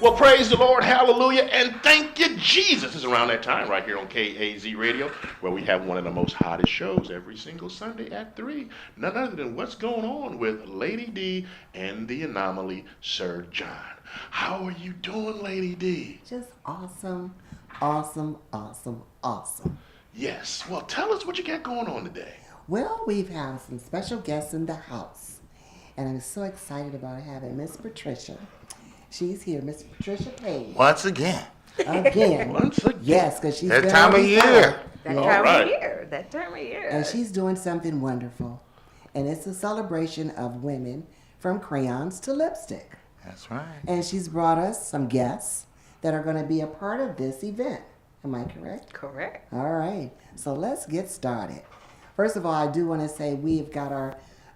Well, praise the Lord, hallelujah, and thank you, Jesus. It's around that time right here on KAZ Radio, where we have one of the most hottest shows every single Sunday at 3. None other than What's Going On with Lady D and the Anomaly, Sir John. How are you doing, Lady D? Just awesome, awesome, awesome, awesome. Yes. Well, tell us what you got going on today. Well, we've had some special guests in the house, and I'm so excited about having Miss Patricia. She's here, Miss Patricia Page. Once again. Again. Once again. Yes, because she's That been time on of before. year. That Yeah. time Alright. of year. That time of year. And she's doing something wonderful. And it's a celebration of women from crayons to lipstick. That's right. And she's brought us some guests that are going to be a part of this event. Am I correct? Correct. All right. So let's get started. First of all, I do want to say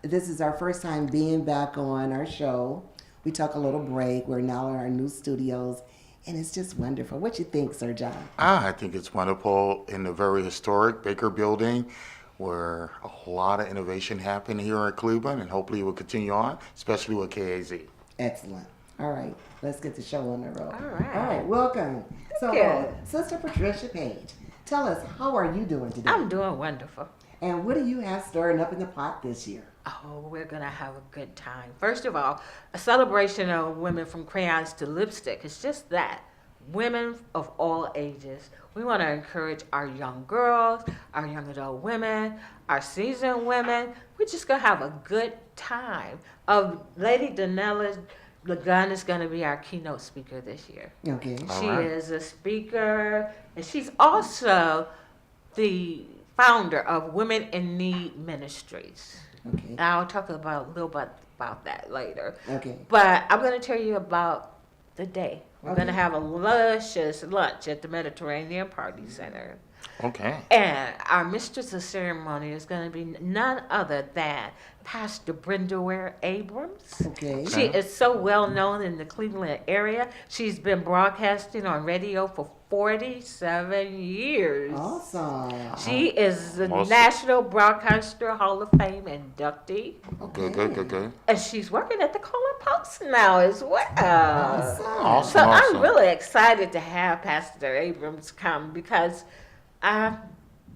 this is our first time being back on our show. We took a little break. We're now in our new studios, and it's just wonderful. What you think, Sir John? I think it's wonderful in the very historic Baker Building where a lot of innovation happened here in Cleveland, and hopefully it will continue on, especially with KAZ. Excellent. All right. Let's get the show on the road. All right. All right. Welcome. So, you. Sister Patricia Page, tell us, how are you doing today? I'm doing wonderful. And what do you have stirring up in the pot this year? Oh, we're going to have a good time. First of all, a celebration of women from crayons to lipstick. It's just that. Women of all ages. We want to encourage our young girls, our young adult women, our seasoned women. We're just going to have a good time. Lady Danella LeGun is going to be our keynote speaker this year. Okay. She right. is a speaker, and she's also the founder of Women in Need Ministries. Okay. I'll talk a little bit about that later. Okay. But I'm going to tell you about the day. We're going to Okay. have a luscious lunch at the Mediterranean Party Center. Okay. And our mistress of ceremony is going to be none other than Pastor Brenda Ware Abrams. Okay. She is so well known in the Cleveland area. She's been broadcasting on radio for 47 years. Awesome. She is the Awesome. National Broadcaster Hall of Fame inductee. Good. And she's working at the Colin Post now as well. Awesome. So awesome. I'm really excited to have Pastor Abrams come because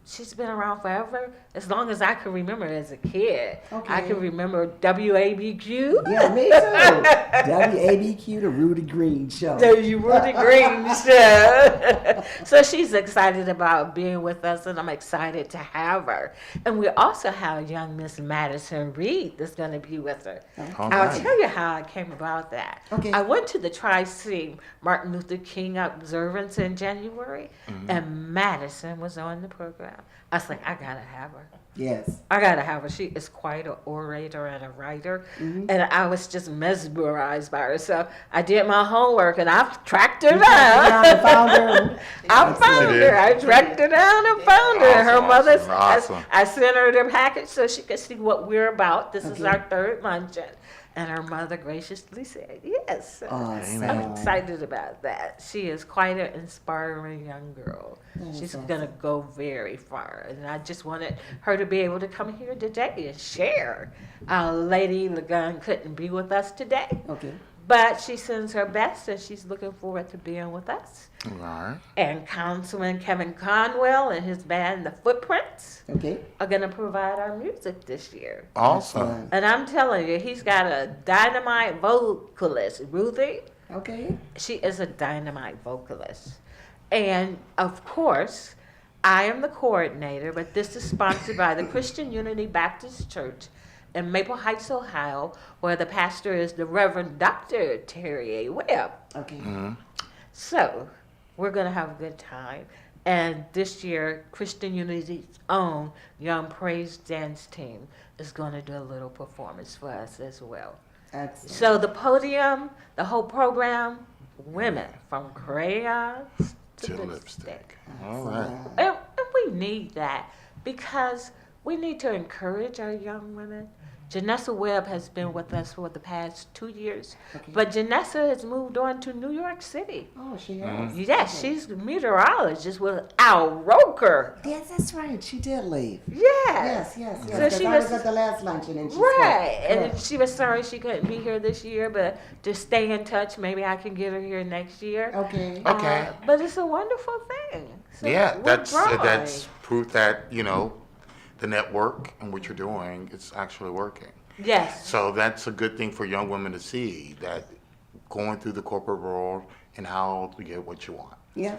she's been around forever, as long as I can remember as a kid. Okay. I can remember WABQ. Yeah, me too. WABQ, the Rudy Green Show. So you were the green show. So she's excited about being with us, and I'm excited to have her. And we also have young Miss Madison Reed that's going to be with her. All I'll right. tell you how I came about that. Okay. I went to the Tri-C Martin Luther King observance in January, and Madison was on the program. I was like, I gotta have her. Yes. I gotta have her. She is quite an orator and a writer, and I was just mesmerized by her. So I did my homework, and I've tracked her Yeah, down. found her. I found She her. did. I tracked her down and found her. Her Awesome, mother's. awesome. I sent her the package so she could see what we're about. This is Okay. our third luncheon, and her mother graciously said yes. Awesome. I'm excited about that. She is quite an inspiring young girl. That's She's awesome. going to go very far. And I just wanted her to be able to come here today and share. Lady LeGun couldn't be with us today, Okay. but she sends her best and she's looking forward to being with us. All right. And Councilman Kevin Conwell and his band, The Footprints, Okay. are going to provide our music this year. Awesome. Excellent. And I'm telling you, he's got a dynamite vocalist, Ruthie. Okay. She is a dynamite vocalist. And of course, I am the coordinator, but this is sponsored by the Christian Unity Baptist Church in Maple Heights, Ohio, where the pastor is the Reverend Dr. Terry A. Webb. Okay. So we're going to have a good time. And this year, Christian Unity's own Young Praise Dance Team is going to do a little performance for us as well. Excellent. So the podium, the whole program, women from crayons to To lipstick. lipstick. All right. And we need that because we need to encourage our young women Janessa Webb has been with us for the past 2 years, Okay. but Janessa has moved on to New York City. Oh, she has. Yes, Okay. she's a meteorologist with Al Roker. Yes, that's right. She did leave. Yes. Yes. So Because she I was was- at the last luncheon and she Right, spoke. and Correct. she was sorry she couldn't be here this year, but just stay in touch. Maybe I can get her here next year. Okay. Okay. But it's a wonderful thing. So Yeah, we're that's growing. proof that, the network and what you're doing is actually working. Yes. So that's a good thing for young women to see, that going through the corporate world and how to get what you want. Yeah.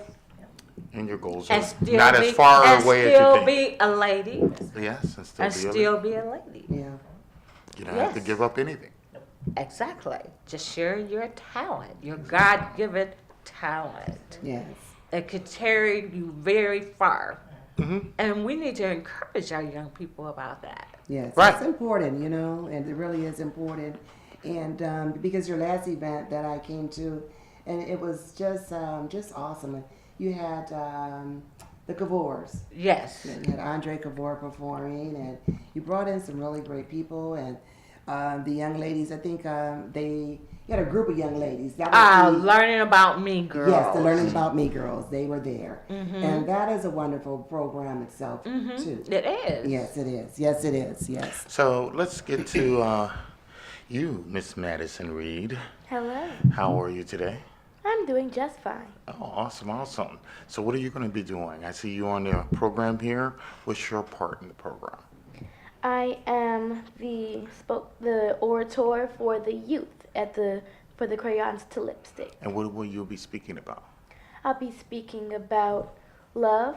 And your goals And are still not be, as far and away still as you think. be a lady. Yes, and still And be still be a lady. Yeah. You don't have to Yes. give up anything. Exactly. Just share your talent, your God-given talent. Yes. It could carry you very far. Mm-hmm. And we need to encourage our young people about that. Yes. Right. It's important, and it really is important. And because your last event that I came to, and it was just awesome. You had the Cavors. Yes. You had Andre Cavor performing, and you brought in some really great people. And the young ladies, I think you had a group of young ladies. That was the- Learning about me, girl. Yes, the Learning About Me girls. They were there. Mm-hmm. And that is a wonderful program itself, too. It is. Yes, it is. Yes, it is. Yes. So let's get to you, Miss Madison Reed. Hello. How are you today? I'm doing just fine. Oh, awesome. So what are you going to be doing? I see you on the program here. What's your part in the program? I am the orator for the youth for the Crayons to Lipstick. And what will you be speaking about? I'll be speaking about love,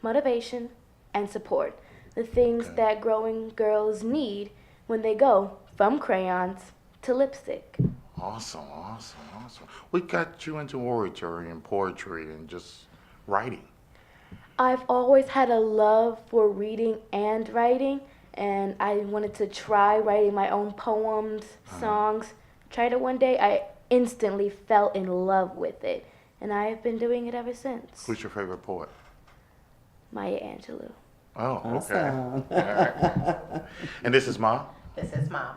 motivation, and support. The things Okay. that growing girls need when they go from crayons to lipstick. Awesome. What got you into oratory and poetry and just writing? I've always had a love for reading and writing, and I wanted to try writing my own poems, songs. Tried it one day, I instantly fell in love with it, and I have been doing it ever since. Who's your favorite poet? Maya Angelou. Oh, okay. Awesome. All right. And this is Mom? This is Mom.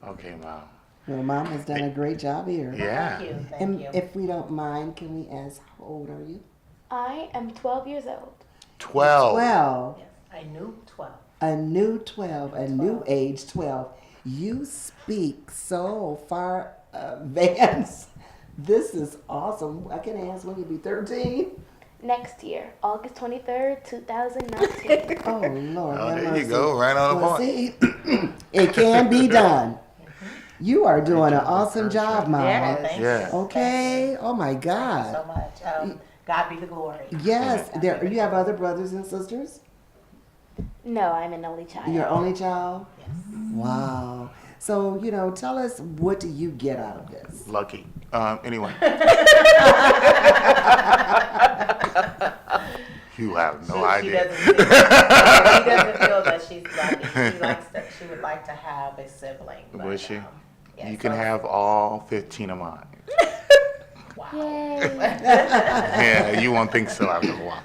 Okay, Mom. Well, Mom has done a great job here. Yeah. Thank you. Thank And you. if we don't mind, can we ask how old are you? I am 12 years old. 12. 12. Yes, I knew 12. A new 12, a new age 12. You speak so far advanced. This is awesome. I can ask when you be 13. Next year, August 23rd, 2019. Oh, Lord. Oh, have there you mercy. go. Right on the Well, point. see, it can be done. You are doing an awesome job, Mom. Yes. Thank Yeah. you. Okay. Oh, my Thank you God. so much. God be the glory. Yes. God There. be the You have glory. other brothers and sisters? No, I'm an only child. Your only child? Yes. Wow. So, tell us, what do you get out of this? Lucky. Anyway. You have no She idea. doesn't feel, she doesn't feel that she's lucky. She would like to have a sibling. But, Would she? yeah, You can so- have all 15 of mine. Wow. Yay. Yeah, you won't think so after a while.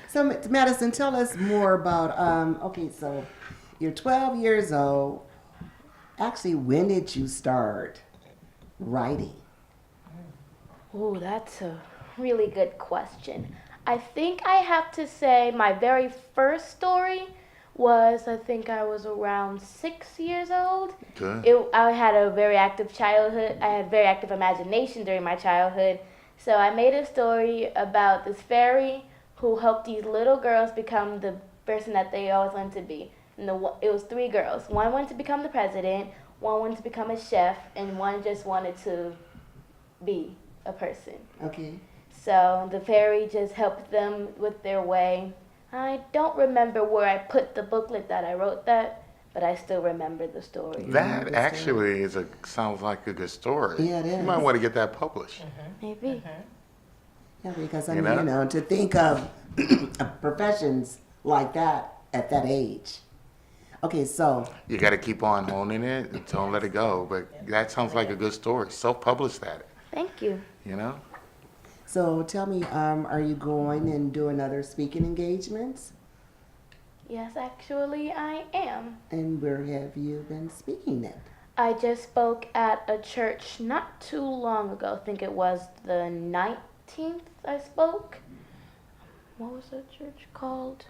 So, Madison, tell us more about, okay, so you're 12 years old. Actually, when did you start writing? Ooh, that's a really good question. I think I have to say my very first story was, I think I was around 6 years old. Good. I had a very active childhood. I had very active imagination during my childhood. So I made a story about this fairy who helped these little girls become the person that they always wanted to be. And it was 3 girls. One wanted to become the president, one wanted to become a chef, and one just wanted to be a person. Okay. So the fairy just helped them with their way. I don't remember where I put the booklet that I wrote that, but I still remember the story. That actually sounds like a good story. Yeah, it You is. might want to get that published. Maybe. Yeah, because, I You mean, know? to think of professions like that at that age. Okay, so, You got to keep on honing it and don't let it go. But that sounds like a good story. Self-publish that, Thank you. you know? so tell me, are you going and doing other speaking engagements? Yes, actually, I am. And where have you been speaking at? I just spoke at a church not too long ago. I think it was the 19th I spoke. What was the church called?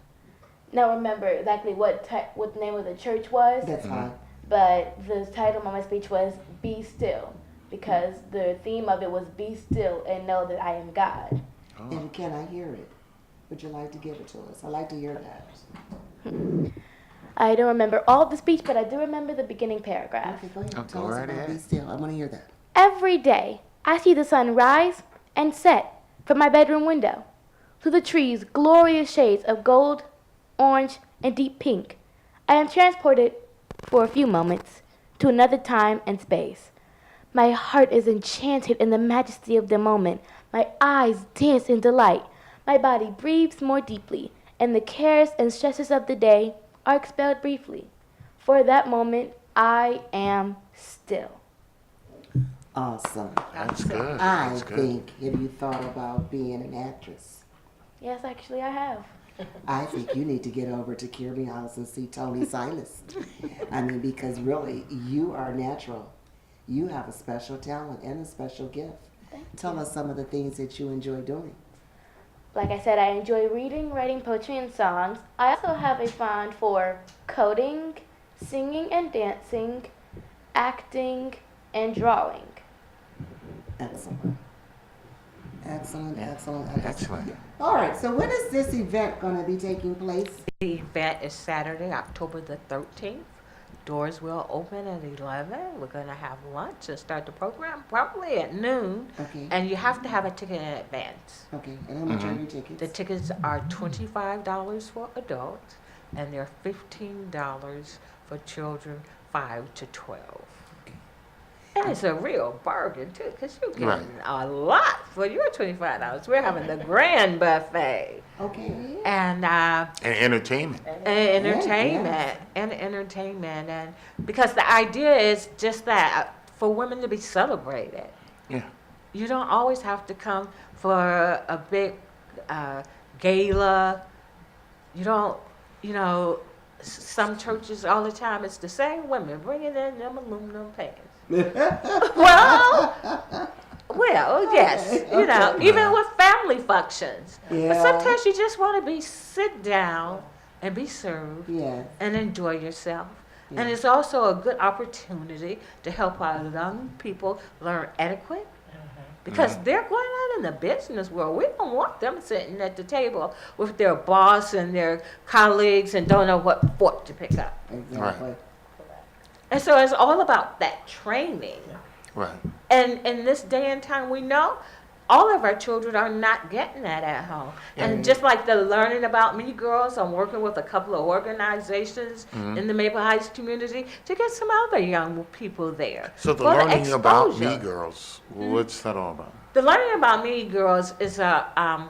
Now remember exactly what the name of the church was, That's fine. but the title of my speech was Be Still, because the theme of it was Be Still and Know That I Am God. And can I hear it? Would you like to give it to us? I like to hear that. I don't remember all of the speech, but I do remember the beginning paragraph. Okay, go ahead. Oh, Tell go us right about ahead. Be Still. I want to hear that. Every day, I see the sun rise and set from my bedroom window. Through the trees' glorious shades of gold, orange, and deep pink, I am transported for a few moments to another time and space. My heart is enchanted in the majesty of the moment. My eyes dance in delight. My body breathes more deeply, and the cares and stresses of the day are expelled briefly. For that moment, I am still. Awesome. That's good. I That's good. think, have you thought about being an actress? Yes, actually, I have. I think you need to get over to Kirby House and see Tony Silas. I mean, because really, you are natural. You have a special talent and a special gift. Tell us some of the things that you enjoy doing. Like I said, I enjoy reading, writing poetry, and songs. I also have a fond for coding, singing and dancing, acting, and drawing. Excellent. Excellent, excellent, Excellent. All right, so when is this event going to be taking place? The event is Saturday, October the 13th. Doors will open at 11. We're going to have lunch and start the program probably at noon. Okay. And you have to have a ticket in advance. Okay, and how much are your tickets? The tickets are $25 for adults, and they're $15 for children 5 to 12. And it's a real bargain, too, because you're getting Right. a lot for your $25. We're having the grand buffet. Okay. And And entertainment. entertainment, and because the idea is just that for women to be celebrated. Yeah. You don't always have to come for a big gala. You don't, some churches all the time, it's the same women bringing in them aluminum pans. Well, yes, even with family functions. But Yeah. sometimes you just want to sit down and be served Yes. and enjoy yourself. Yeah. And it's also a good opportunity to help our young people learn etiquette. Because they're going out in the business world. We don't want them sitting at the table with their boss and their colleagues and don't know what fork to pick up. Exactly. And so it's all about that training. Right. And in this day and time, we know all of our children are not getting that at home. And just like the Learning About Me girls, I'm working with a couple of organizations in the Maple Heights community to get some other young people there. So the for Learning About Me exposure. girls, what's that all about? The Learning About Me girls is a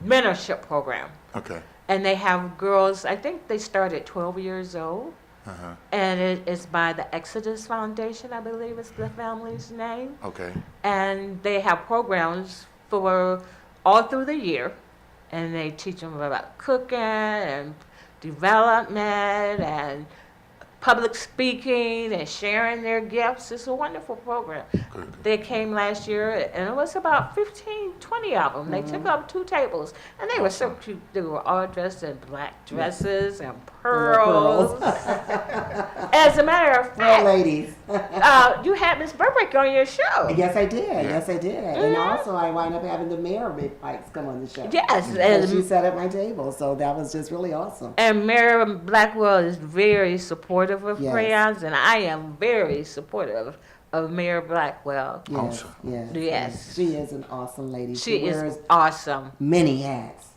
mentorship program. Okay. And they have girls, I think they start at 12 years old. Uh-huh. And it is by the Exodus Foundation, I believe is the family's name. Okay. And they have programs for all through the year. And they teach them about cooking and development and public speaking and sharing their gifts. It's a wonderful program. Good. They came last year, and it was about 15, 20 of them. They took up 2 tables, and they were so cute. They were all dressed in black dresses and pearls. As a matter of Well, fact, ladies. you had Miss Burbrick on your show. Yes, I did. Yes, I did. And also, I wound up having the mayor of Big Pikes come on the show. Yes, And she and, sat at my table, so that was just really awesome. and Mary Blackwell is very supportive of Yes. crayons, and I am very supportive of Mayor Blackwell. Yes, Awesome. yes, Yes. She is an awesome lady. She wears is awesome. many hats.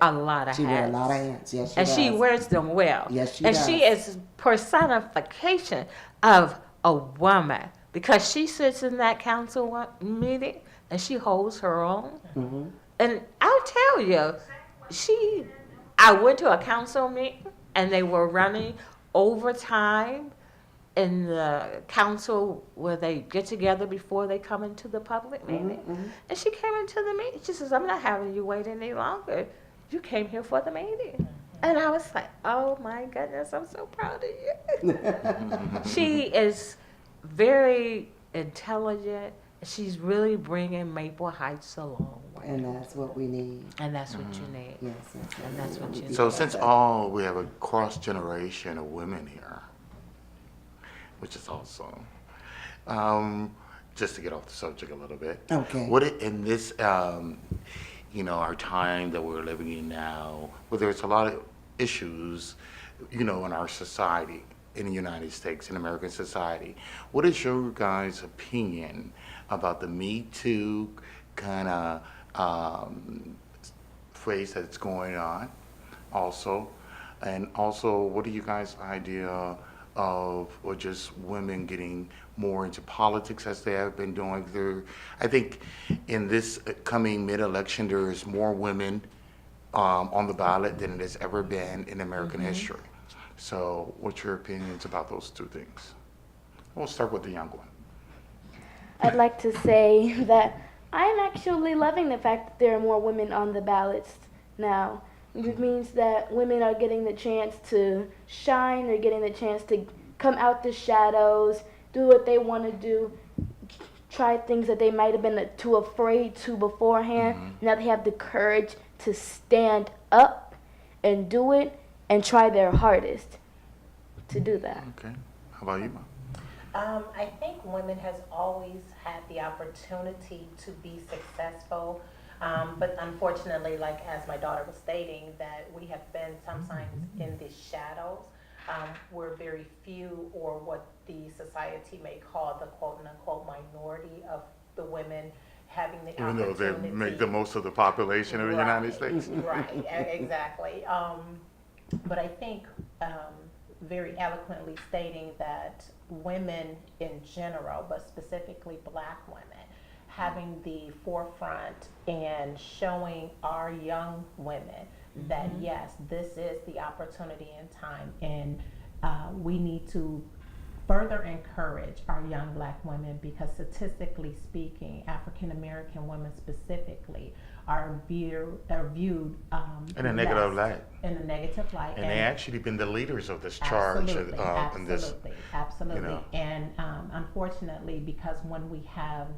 A lot of She hats. wears a lot of hats. Yes, she And does. she wears them well. Yes, she and does. she is personification of a woman because she sits in that council meeting and she holds her own. Mm-hmm. And I'll tell you, I went to a council meeting and they were running overtime in the council where they get together before they come into the public meeting. And she came into the meeting. She says, I'm not having you wait any longer. You came here for the meeting. And I was like, oh my goodness, I'm so proud of you. She is very intelligent. She's really bringing Maple Heights a long way. And that's what we need. And that's what you need. Yes, And that's what you need. So since we have a cross generation of women here, which is awesome. Just to get off the subject a little bit. Okay. In this, our time that we're living in now, where there's a lot of issues, in our society, in the United States, in American society. What is your guys' opinion about the Me Too kind of phrase that's going on also? And also, what are you guys' idea of or just women getting more into politics as they have been doing through? I think in this coming mid-election, there is more women on the ballot than it has ever been in American history. So what's your opinions about those two things? We'll start with the young one. I'd like to say that I'm actually loving the fact that there are more women on the ballots now. It means that women are getting the chance to shine, they're getting the chance to come out the shadows, do what they want to do, try things that they might have been too afraid to beforehand. Now they have the courage to stand up and do it and try their hardest to do that. Okay. How about you, Ma? I think women has always had the opportunity to be successful, but unfortunately, like as my daughter was stating, that we have been sometimes in the shadows. We're very few, or what the society may call the quote-unquote minority of the women having the Even though opportunity. they make the most of the population of the United States. Right, exactly. But I think very eloquently stating that women in general, but specifically Black women, having the forefront and showing our young women that yes, this is the opportunity and time, and we need to further encourage our young Black women, because statistically speaking, African American women specifically are viewed In a negative light. in a negative light. And they actually been the leaders of this charge in this. Absolutely. And unfortunately, because when we have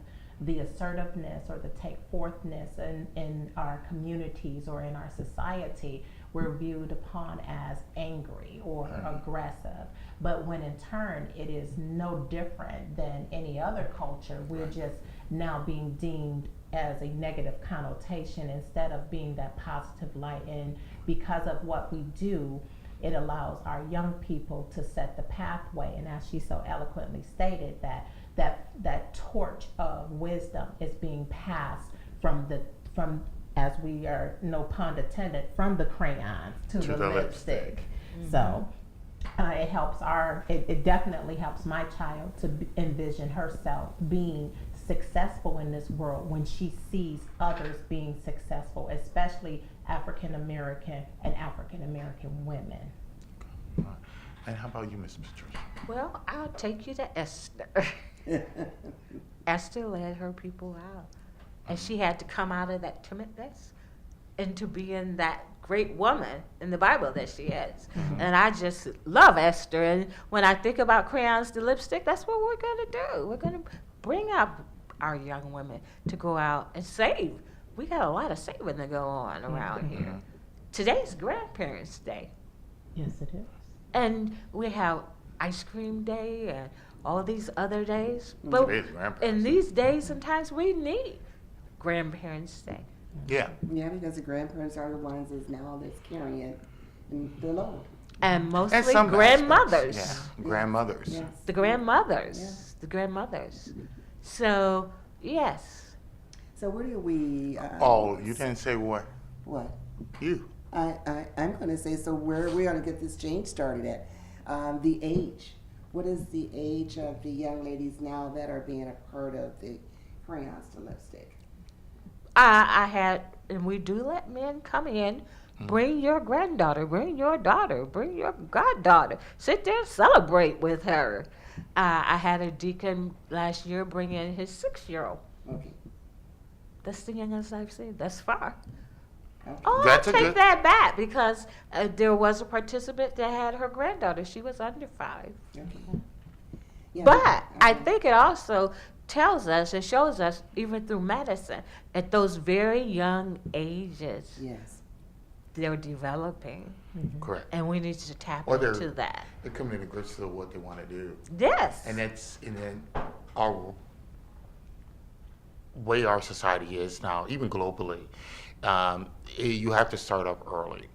the assertiveness or the take forthness in our communities or in our society, we're viewed upon as angry or aggressive. But when in turn it is no different than any other culture, we're just now being deemed as a negative connotation instead of being that positive light. And because of what we do, it allows our young people to set the pathway. And as she so eloquently stated, that torch of wisdom is being passed from as we are, no pun intended, from the crayons to the lipstick. So it helps it definitely helps my child to envision herself being successful in this world when she sees others being successful, especially African American and African American women. And how about you, Miss Patricia? Well, I'll take you to Esther. Esther led her people out. And she had to come out of that timidness into being that great woman in the Bible that she is. And I just love Esther. And when I think about crayons to lipstick, that's what we're going to do. We're going to bring up our young women to go out and save. We got a lot of saving to go on around here. Today's Grandparents' Day. Yes, it is. And we have Ice Cream Day and all these other days. But Today's Grandparents' in Day. these days and times, we need Grandparents' Day. Yeah. Yeah, because the grandparents are the ones that's carrying the load. And mostly And some grandmothers. aspects, yeah. Grandmothers. Yes. The grandmothers. Yeah. The grandmothers. So, yes. So where do we? Oh, you didn't say what? What? You. I'm going to say, so where are we going to get this change started at? The age. What is the age of the young ladies now that are being a part of the crayons to lipstick? I had, and we do let men come in. Bring your granddaughter, bring your daughter, bring your goddaughter. Sit there and celebrate with her. I had a deacon last year bring in his 6-year-old. Okay. That's the youngest I've seen thus far. Oh, That's I a take good- that back because there was a participant that had her granddaughter. She was under 5. Okay. Yeah, But I okay. think it also tells us and shows us, even through medicine, at those very young ages, Yes. they're developing. Correct. And we need to tap Or they're- into that. They're coming to grips with what they want to do. Yes. And that's in our way our society is now, even globally. You have to start up early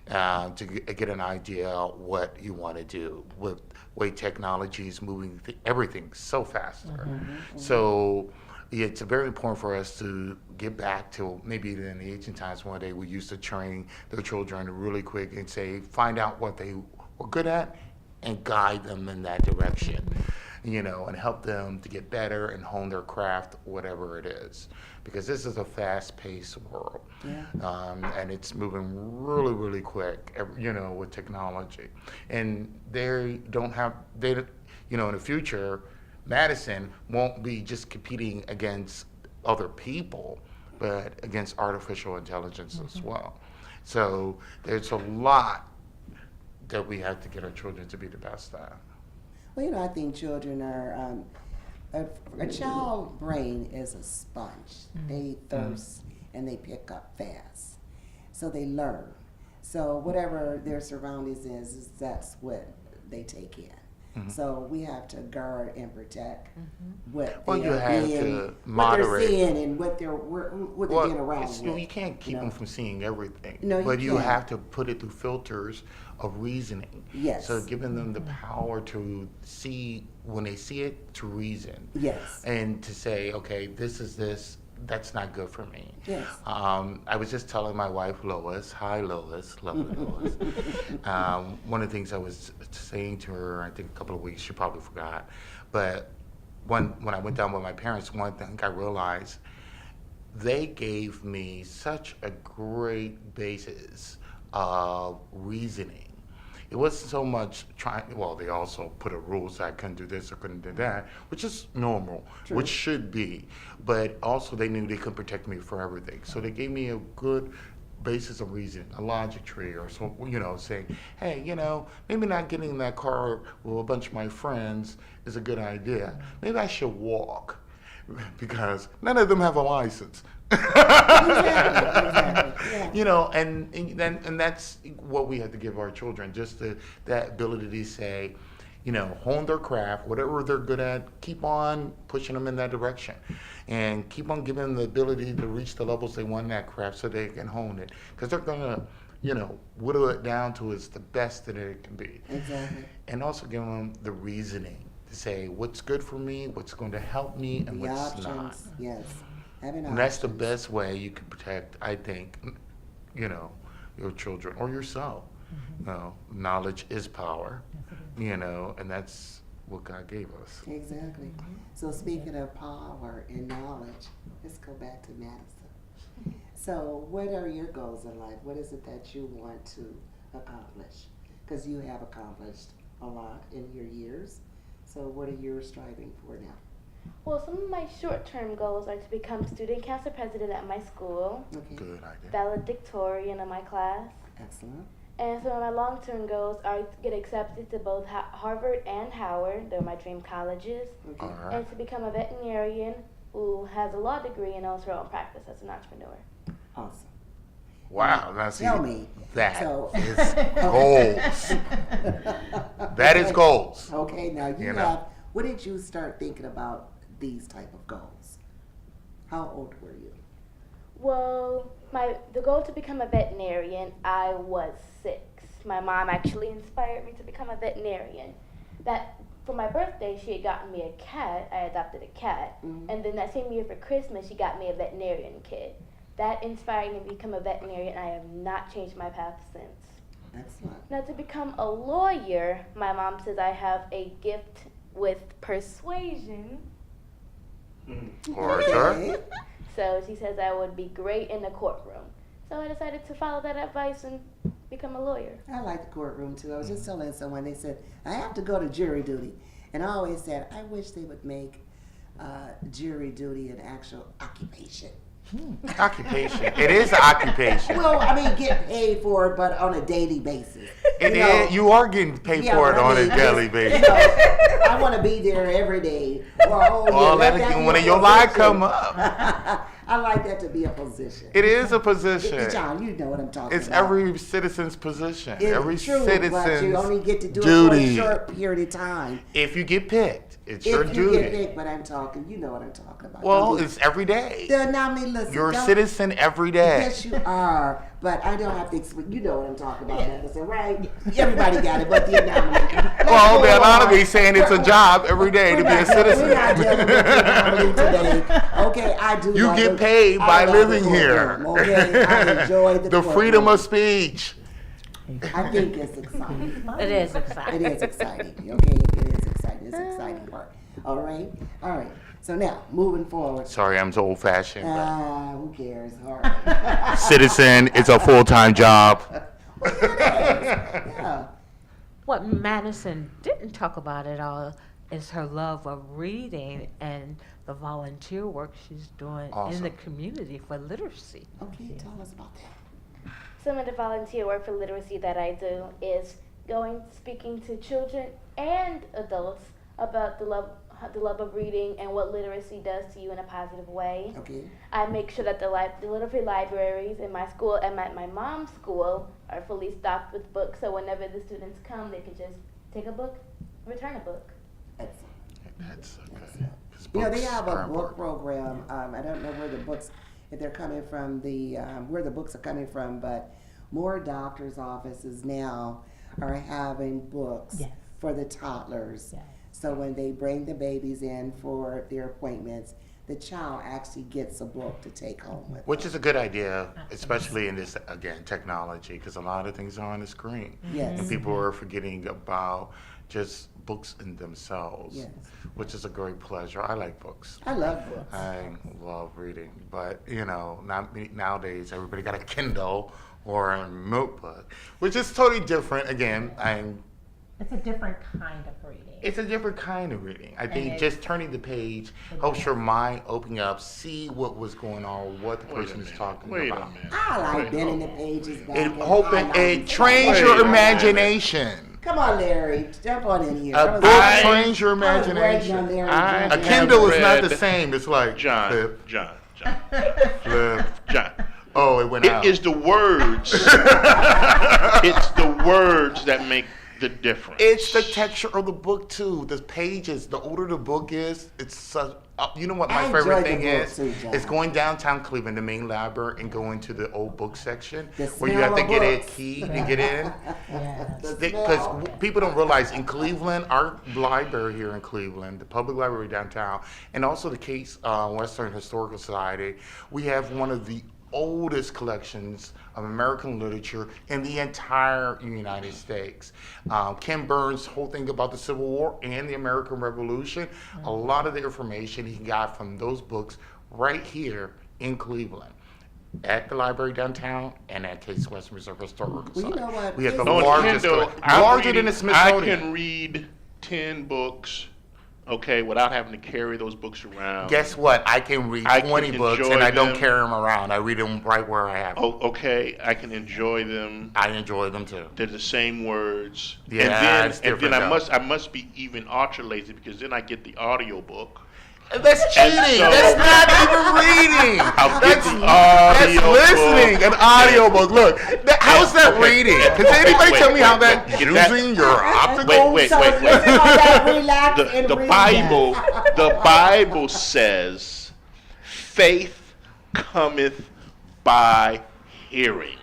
to get an idea what you want to do with way technology is moving everything so faster. So it's very important for us to get back to maybe in the ancient times one day we used to train their children really quick and say, find out what they were good at and guide them in that direction, and help them to get better and hone their craft, whatever it is. Because this is a fast-paced world. Yeah. And it's moving really, really quick, with technology. And they don't have, in the future, Madison won't be just competing against other people, but against artificial intelligence as well. So there's a lot that we have to get our children to be the best at. Well, I think children are, a child brain is a sponge. They thirst and they pick up fast. So they learn. So whatever their surroundings is that's what they take in. So we have to guard and protect what Well, they you are have being, to what moderate. they're seeing and what they're being around with. You can't keep them from seeing everything. No, you but you can't. have to put it through filters of reasoning. Yes. So giving them the power to see, when they see it, to reason. Yes. And to say, okay, this is this, that's not good for me. Yes. I was just telling my wife, Lois, hi Lois, lovely Lois. One of the things I was saying to her, I think a couple of weeks, she probably forgot, but when I went down with my parents, one thing I realized, they gave me such a great basis of reasoning. It wasn't so much trying, well, they also put a rule so I couldn't do this or couldn't do that, which is normal, which should be. But also they knew they could protect me for everything. So they gave me a good basis of reasoning, a logic tree or so, saying, hey, maybe not getting in that car with a bunch of my friends is a good idea. Maybe I should walk because none of them have a license. Exactly. Yeah. And that's what we have to give our children, just that ability to say, hone their craft, whatever they're good at, keep on pushing them in that direction, and keep on giving them the ability to reach the levels they want in that craft so they can hone it, because they're gonna, whittle it down to its the best that it can be. Exactly. And also give them the reasoning to say what's good for me, what's going to help me, and The what's not. options. Yes. Having And that's the options. best way you can protect, I think, your children or yourself. Knowledge is power, and that's what God gave us. Exactly. So speaking of power and knowledge, let's go back to Madison. So what are your goals in life? What is it that you want to accomplish? Because you have accomplished a lot in your years. So what are you striving for now? Well, some of my short-term goals are to become student council president at my school, Okay. Good idea. valedictorian of my class, Excellent. and some of my long-term goals are to get accepted to both Harvard and Howard, they're my dream colleges, Okay. All right. and to become a veterinarian who has a law degree and owns her own practice as an entrepreneur. Awesome. Wow. Now see, Tell me. that So- is goals. That is goals. Okay, now you You know. have, what did you start thinking about these type of goals? How old were you? Well, the goal to become a veterinarian, I was 6. My mom actually inspired me to become a veterinarian. That for my birthday, she had gotten me a cat. I adopted a cat, and then that same year for Christmas, she got me a veterinarian kit. That inspired me to become a veterinarian. I have not changed my path since. Excellent. Now, to become a lawyer, my mom says I have a gift with persuasion. Orator. Okay. So she says I would be great in the courtroom. So I decided to follow that advice and become a lawyer. I like the courtroom too. I was just telling someone, they said, I have to go to jury duty. And I always said, I wish they would make jury duty an actual occupation. Occupation. It is an occupation. Well, I mean, get paid for it, but on a daily basis. It You know, is. You are getting paid yeah, for it I on mean, a daily you basis. know, I want to be there every day. For a whole Well, year. let Let it, that when be a your life position. come up, I like that to be a position. it is a position. John, you know what I'm talking It's about. every citizen's position. It's Every true, but you citizen's only get to do duty. it for a short period of time. If you get picked, it's your If you get duty. picked, but I'm talking, you know what I'm talking about. Well, Don't be- it's every day. Now, me listen. You're a don't- citizen every day. Yes, you are, but I don't have to explain. You know what I'm talking about, Madison, right? Everybody got it, but the anomaly. Well, the Let's go anomaly on. saying it's a job every day to be a citizen. We're not dealing with the anomaly today. Okay, I do. You love get it. paid I by love living the here. courtroom, Okay, I enjoy the The freedom courtroom. of speech. I think it's exciting. It is It exciting. is exciting. Okay, it is exciting. It's an exciting part. All right, all right. So now, moving forward. Sorry, I'm so old fashioned. Who cares? All right. Citizen, it's a full time job. Yeah. What Madison didn't talk about at all is her love of reading and the volunteer work she's doing in the Awesome. community for literacy. Okay, tell us about that. Some of the volunteer work for literacy that I do is speaking to children and adults about the love of reading and what literacy does to you in a positive way. Okay. I make sure that the literacy libraries in my school and at my mom's school are fully stocked with books, so whenever the students come, they can just take a book, return a book. Excellent. That's okay. 'Cause You know, they books have are a book important. program. I don't know where the books, if they're coming from where the books are coming from, but more doctors' offices now are having books Yes. for the toddlers. Yes. So when they bring the babies in for their appointments, the child actually gets a book to take home with Which them. is a good idea, especially in this, again, technology, because a lot of things are on the screen. Yes. And people are forgetting about just books in themselves, Yes. which is a great pleasure. I like books. I love books. I love reading, but nowadays everybody got a Kindle or a notebook, which is totally different. Again, It's a different kind of reading. it's a different kind of reading. I think it- just turning the page helps your mind open up, see what was going on, what the Wait a person is minute. talking Wait a about. minute. I like Wait, bending the hold on. pages back. It and open, highlighting it stuff. trains Wait your a minute. imagination. Come on, Larry, jump on in here. A I was- book I- trains your I was waiting on imagination. Larry I- A jumping. Kindle is not the read- same. It's like flip, John, flip. John. Oh, it went out. It is the words. It's the words that make the difference. It's the texture of the book too. The pages. The older the book is, it's such. You know what my I enjoy favorite the thing book is? too, John. It's going downtown Cleveland, the main library, and going to the old book section The where you have to smell get of a books. key to get in. Yes. The Because smell. people don't realize in Cleveland, our library here in Cleveland, the public library downtown, and also the Case Western Historical Society, we have one of the oldest collections of American literature in the entire United States. Ken Burns' whole thing about the Civil War and the American Revolution, a lot of the information he got from those books right here in Cleveland. At the library downtown and at Case Western Reserve Historical Well, you Society. know what? We have the No, On largest, Kindle, larger than the I Smithsonian. can read 10 books, okay, without having to carry those books around. Guess what? I can read I can 20 books enjoy and I don't them. carry them around. I read them right where I have them. Oh, okay, I can enjoy them. I enjoy them too. They're the same words. Yeah, it's and then different, though. I must be even ultra lazy because then I get the audio book. That's cheating. so- That's not even reading. I'll get That's, the that's audio listening. book. An audio book. Look, how's that Okay. reading? Can anybody Wait, tell me how wait, that wait. Get that- using your Wait, optical? wait, So wait, listen wait. on that, relax and The read Bible says, faith cometh by hearing.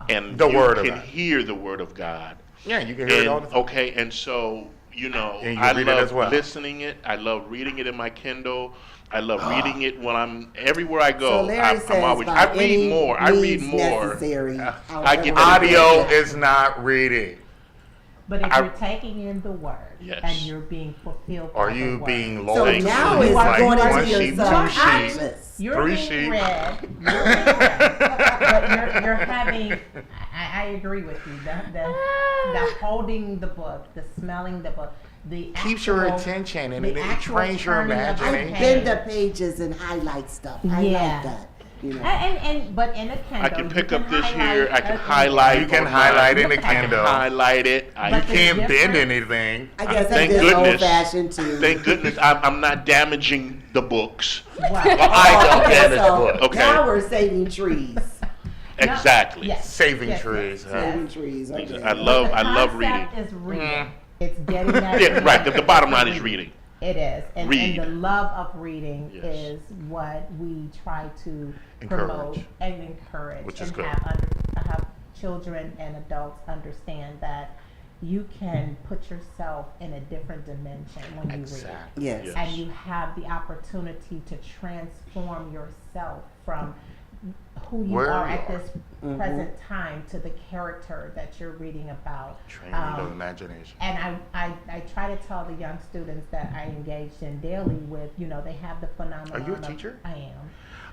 And The you word of can God. hear the word of God. Yeah, you can hear it all the And time. okay, and so And you I read it love as well. listening it. I love reading it in my Kindle. I love reading it when I'm everywhere I go. So Larry says always. by I read any more. I read means more. necessary, I get however- Audio is not reading. But if I- you're taking in the word Yes. and you're being fulfilled Are by the you word, being So loyal? now You it's are going one into your sheep, two subconscious. sheep. you're Three being sheep. read, you're being read, but you're having. I agree with you. The holding the book, the smelling the book, the keeps your actual- attention and the it actual trains your turning of the I imagination. bend the page. pages and highlight stuff. I Yeah. like that. You know. And but in a Kindle, I can you pick up this highlight here. I can a- highlight. You can on highlight mine. in the I can Kindle. highlight it. But You the can't bend difference- anything. I guess Thank I'm just goodness. old fashioned too. Thank goodness I'm not damaging the books. Right. Well, I don't Okay, damage so books. Okay. now we're saving trees. Exactly. Yes. Saving Yes, trees. yes, huh? yes. Saving trees. Okay. I love The reading. concept is reading. It's getting that. Yeah, right. The reading. bottom line is reading. It is, and Read. the love of reading Yes. is what we try to Encourage. promote and encourage, Which is and good. have children and adults understand that you can put yourself in a different dimension when you Exactly. Yes. Yes. read, and you have the opportunity to transform yourself from who you Where are you at are. this present time to the character that you're reading about. Training the imagination. And I try to tell the young students that I engage in daily with, they have the phenomenon. Are you a of- teacher? I am.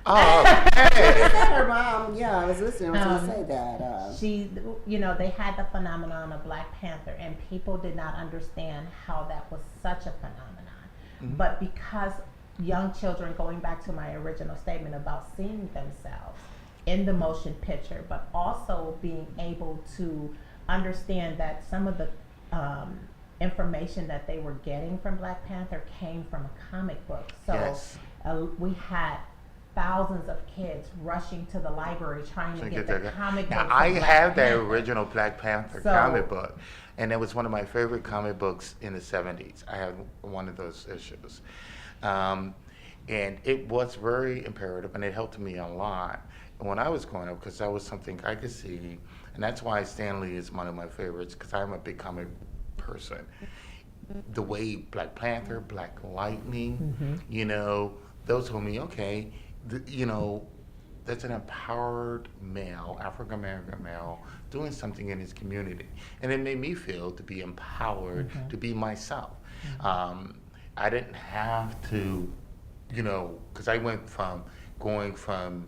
Oh, hey. Her mom, yeah, I was listening. I was Um, going to say that. They had the phenomenon of Black Panther, and people did not understand how that was such a phenomenon. But because young children, going back to my original statement about seeing themselves in the motion picture, but also being able to understand that some of the information that they were getting from Black Panther came from a comic book. So Yes. we had thousands of kids rushing to the library trying to get the comic book. Now, from I Black have that Panther. original Black Panther So- comic book, and it was one of my favorite comic books in the 70s. I have one of those issues. And it was very imperative, and it helped me a lot when I was growing up, because that was something I could see, and that's why Stan Lee is one of my favorites, because I'm a big comic person. The way Black Panther, Black Lightning, those told me, okay, that's an empowered male, African American male, doing something in his community. And it made me feel to be empowered to be myself. I didn't have to, because I went from going from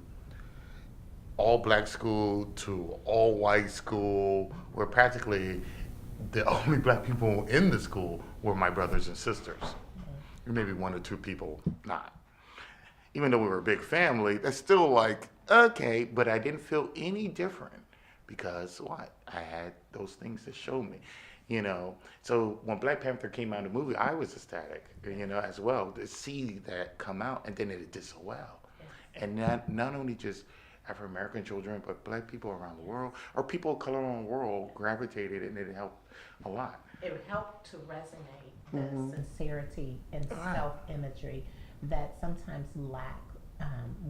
all black school to all white school, where practically the only black people in the school were my brothers and sisters. Maybe one or two people not. Even though we were a big family, that's still like, okay, but I didn't feel any different because what? I had those things that showed me, So when Black Panther came out in the movie, I was ecstatic, as well, to see that come out, and then it did so well. And not only just African American children, but black people around the world, or people of color around the world gravitated, and it helped a lot. It helped to resonate the sincerity and self-imagery that sometimes lack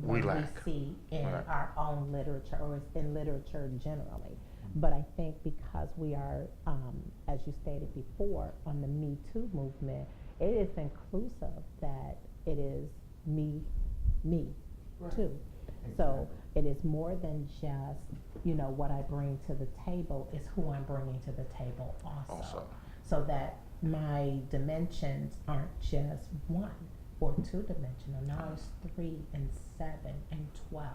when we see in our own literature or in literature generally. But I think because we are, as you stated before, on the Me Too movement, it is inclusive that it is me too. So it is more than just, what I bring to the table, is who I'm bringing to the table also. So that my dimensions aren't just one or two dimensional. Now it's 3 and 7 and 12.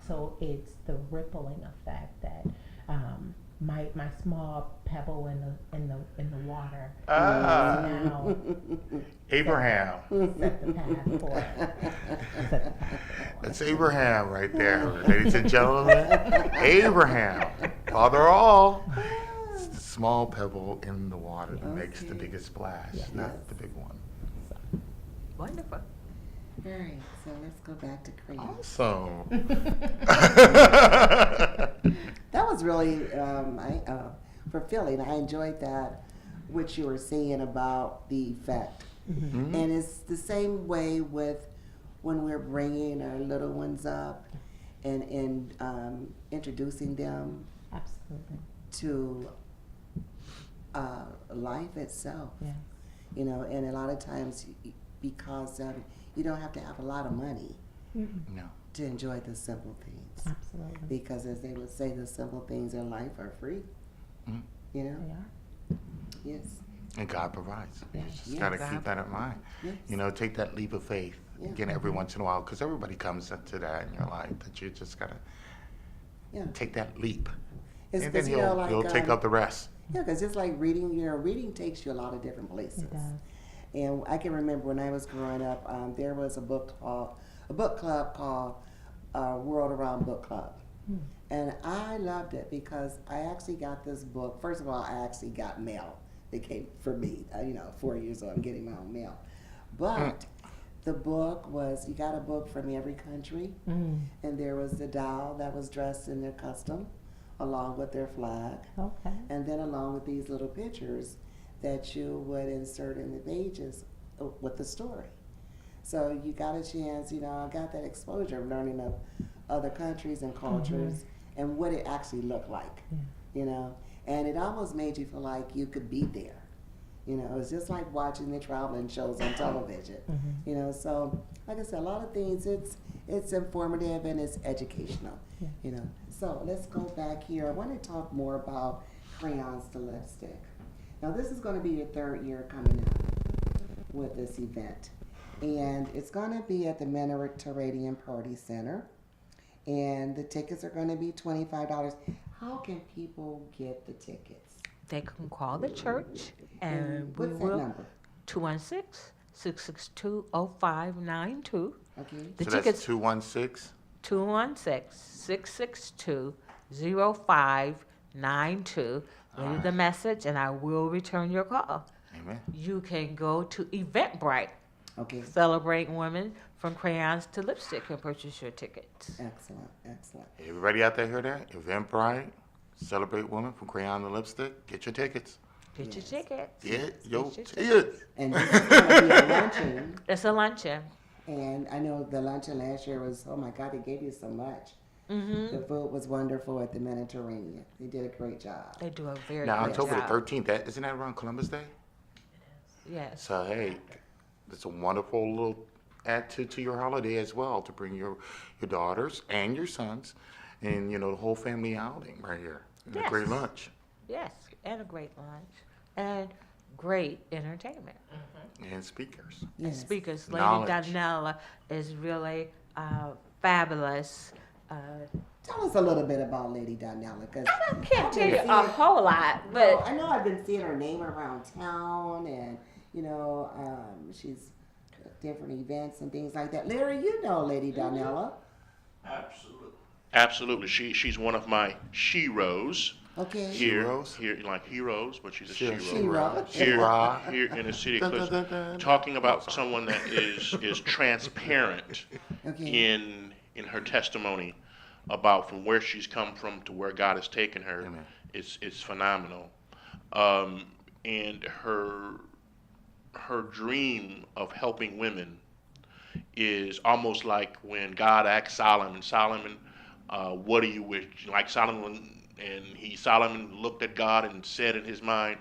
So it's the rippling effect that my small pebble in the water now Abraham. set the path for. That's Abraham right there, ladies and gentlemen. Abraham, father all. It's the small pebble in the water that makes the biggest splash, not the big one. Wonderful. All right, so let's go back to Cream. Awesome. That was really fulfilling. I enjoyed that, what you were saying about the effect. And it's the same way with when we're bringing our little ones up and introducing them Absolutely. to life itself. Yeah. And a lot of times, because you don't have to have a lot of money No. to enjoy the simple things. Absolutely. Because as they would say, the simple things in life are free. Mhm. They are. Yes. And God provides. You just Yeah, got to God keep that in mind. Yes. Take that leap of faith Yeah. again every once in a while, because everybody comes into that in your life, that you just got to Yeah. take that leap. It's And then 'cause, he'll take up the rest. Yeah, because just like reading, reading takes you a lot of different places. It does. And I can remember when I was growing up, there was a book club called World Around Book Club. And I loved it because I actually got this book. First of all, I actually got mail. It came for me, 4 years old, I'm getting my own mail. But the book was, you got a book from every country. And there was the doll that was dressed in their custom, along with their flag. Okay. And then along with these little pictures that you would insert in the pages with the story. So you got a chance, I got that exposure of learning of other countries and cultures and what it actually looked like, and it almost made you feel like you could be there. It was just like watching the traveling shows on television, so like I said, a lot of things, it's informative and it's educational, So let's go back here. I want to talk more about Crayons to Lipstick. Now this is going to be your third year coming up with this event. And it's going to be at the Mediterranean Party Center. And the tickets are going to be $25. How can people get the tickets? They can call the church and we What's that will. number? 216-662-0592. Okay. The So tickets that's 216? 216-662-0592. Leave the message and I will return your call. Amen. You can go to Eventbrite, Okay. Celebrate Women from Crayons to Lipstick, and purchase your tickets. Excellent. Excellent. Everybody out there hear that? Eventbrite, Celebrate Women from Crayon to Lipstick. Get your tickets. Get your tickets. Get your Get tickets. And this is going to be a luncheon. It's a luncheon. And I know the luncheon last year was, oh my God, they gave you so much. The food was wonderful at the Mediterranean. They did a great job. They do a very Now, good October job. the 13th, isn't that around Columbus Day? Yes. So, hey, it's a wonderful little add to your holiday as well, to bring your daughters and your sons and, the whole family outing right here. And a Yes. great lunch Yes, and a great lunch and great entertainment. and speakers. Yes. Speakers, Lady Knowledge. Donella is really fabulous. Tell us a little bit about Lady Donella, because I can't tell you a whole lot, but I know I've been seeing her name around town, and she's at different events and things like that. Larry, you know Lady Donella. Absolutely. She's one of my sheroes Okay. Heroes? here like heroes, but she's a She- shero. She-Ra. Here in the city of Dun, dun, Clifton, dun, dun. talking about someone that is transparent Okay. in her testimony about from where she's come from to where God has taken her. Amen. It's phenomenal. And her dream of helping women is almost like when God asked Solomon, what do you wish? Like Solomon looked at God and said in his mind,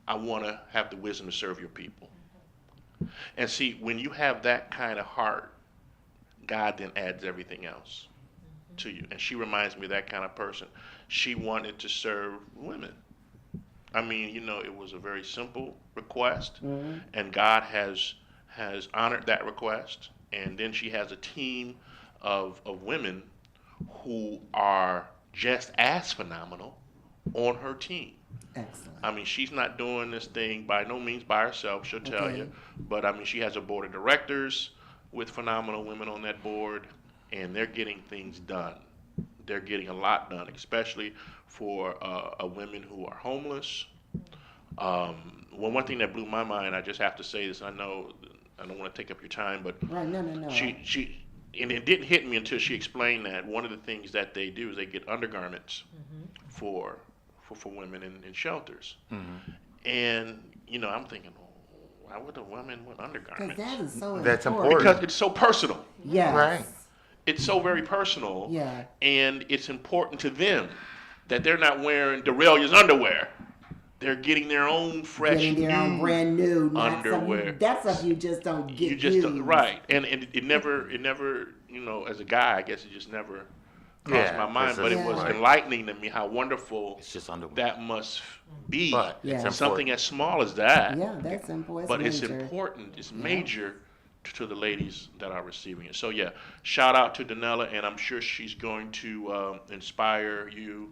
I want to have the wisdom to serve your people. And see, when you have that kind of heart, God then adds everything else to you. And she reminds me of that kind of person. She wanted to serve women. I mean, it was a very simple request, and God has honored that request. And then she has a team of women who are just as phenomenal on her team. Excellent. I mean, she's not doing this thing by no means by herself, she'll tell Okay. you. But I mean, she has a board of directors with phenomenal women on that board, and they're getting things done. They're getting a lot done, especially for women who are homeless. One thing that blew my mind, I just have to say this, I know I don't want to take up your time, but Right, no. she and it didn't hit me until she explained that one of the things that they do is they get undergarments for women in shelters. And I'm thinking, why would a woman want Because undergarments? that is so That's important. Because it's so personal. Yes. Right. It's so very personal. Yeah. And it's important to them that they're not wearing Dorelia's underwear. They're getting their own fresh Getting their own new brand new not underwear. Something, that's stuff you just don't get. You just don't, used. right, and it never, as a guy, I guess it just never crossed Yeah, my mind. this But is- it was right. enlightening to me how wonderful It's just underwear. that must be. But Yeah. it's Something important. as small as that, Yeah, that's important. but it's major. important. It's major to the ladies that are receiving it. So yeah, shout out to Donella, and I'm sure she's going to inspire you.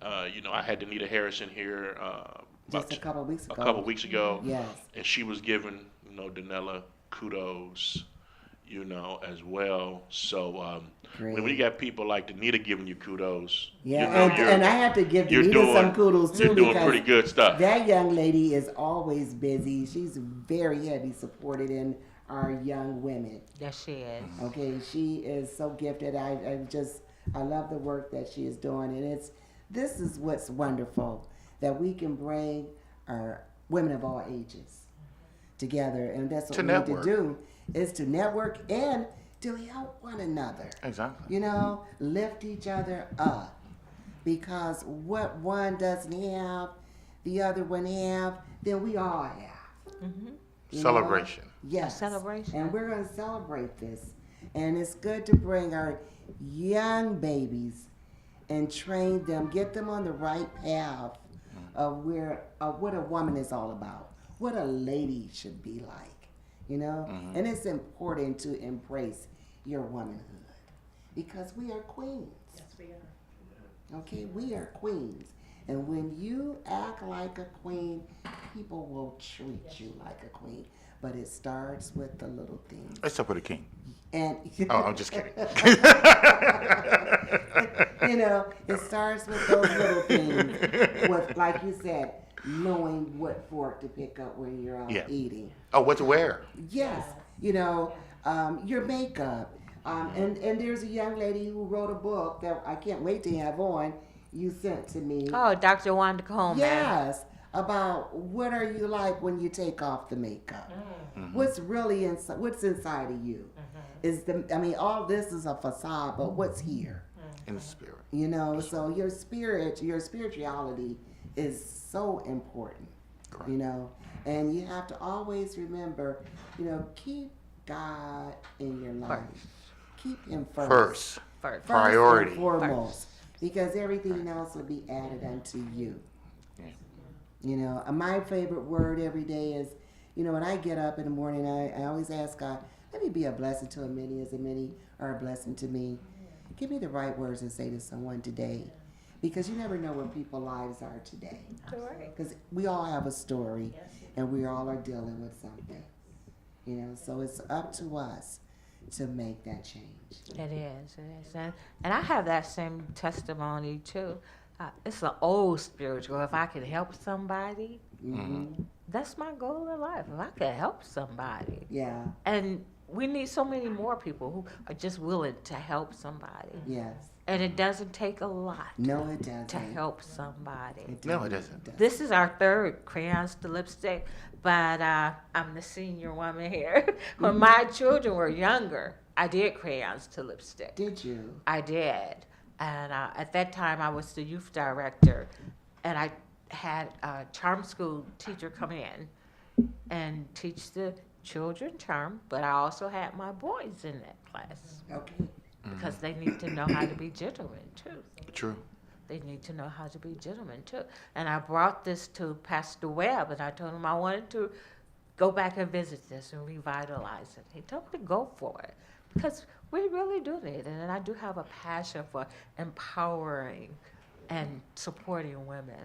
I had Danita Harrison here Just a couple of weeks a ago. couple weeks ago, Yes. and she was giving Danella kudos, as well. So when Great. you got people like Danita giving you kudos, Yeah, you're- and I have to give you're Danita some kudos too, You're doing because pretty good stuff. that young lady is always busy. She's very heavy supported in our young women. Yes, she is. Okay, she is so gifted. I love the work that she is doing, and this is what's wonderful, that we can bring our women of all ages together, and that's what To we network. need to do, is to network and to help one another. Exactly. Lift each other up, because what one doesn't have, the other one have, then we all have. You know? Celebration. Yes. A celebration. And we're going to celebrate this. And it's good to bring our young babies and train them, get them on the right path of what a woman is all about, what a lady should be like, And it's important to embrace your womanhood, because we are queens. Yes, we are. Okay, we are queens. And when you act like a queen, people will treat you like a queen. But it starts with the little things. Except for the king. And Oh, I'm just kidding. it starts with those little things. With, like you said, knowing what fork to pick up when you're out Yeah. eating. Oh, what to wear? Yes, your makeup. And there's a young lady who wrote a book that I can't wait to have on. You sent to me. Oh, Dr. Wanda Coleman. Yes, about what are you like when you take off the makeup? What's really inside? What's inside of you? All this is a facade, but what's here? In the spirit. So your spirituality is so important. Correct. And you have to always remember, keep God in your life. First. Keep Him first. First. First. Priority. And foremost, because everything else will be added unto you. Yeah. My favorite word every day is, when I get up in the morning, I always ask God, let me be a blessing to as many are a blessing to me. Give me the right words to say to someone today, because you never know where people's lives are today. Correct. Because we all have a story, and we all are dealing with something. So it's up to us to make that change. It is. And I have that same testimony too. It's an old spiritual. If I could help somebody, that's my goal in life. If I could help somebody. Yeah. And we need so many more people who are just willing to help somebody. Yes. And it doesn't take a lot No, it doesn't. to help somebody. No, it doesn't. This is our third Crayons to Lipstick, but I'm the senior woman here. When my children were younger, I did Crayons to Lipstick. Did you? I did. And at that time, I was the youth director, and I had a charm school teacher come in and teach the children charm, but I also had my boys in that class Okay. because they need to know how to be gentlemen, too. True. They need to know how to be gentlemen, too. And I brought this to Pastor Webb, and I told him I wanted to go back and visit this and revitalize it. He told me to go for it because we really do need it. And I do have a passion for empowering and supporting women.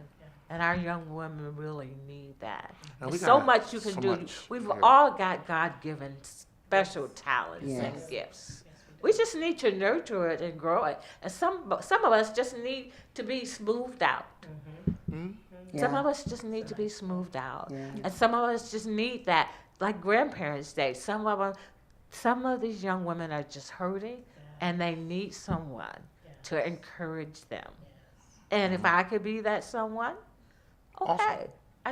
And our young women really need that. And There's we so got much you can so do. much We've here. all got God-given special talents Yes. and gifts. We just need to nurture it and grow it. And some of us just need to be smoothed out. Some of us just need to be smoothed out. Yeah. And some of us just need that, like Grandparents' Day. Some of these young women are just hurting, and they need someone to encourage them. And if I could be that someone, okay,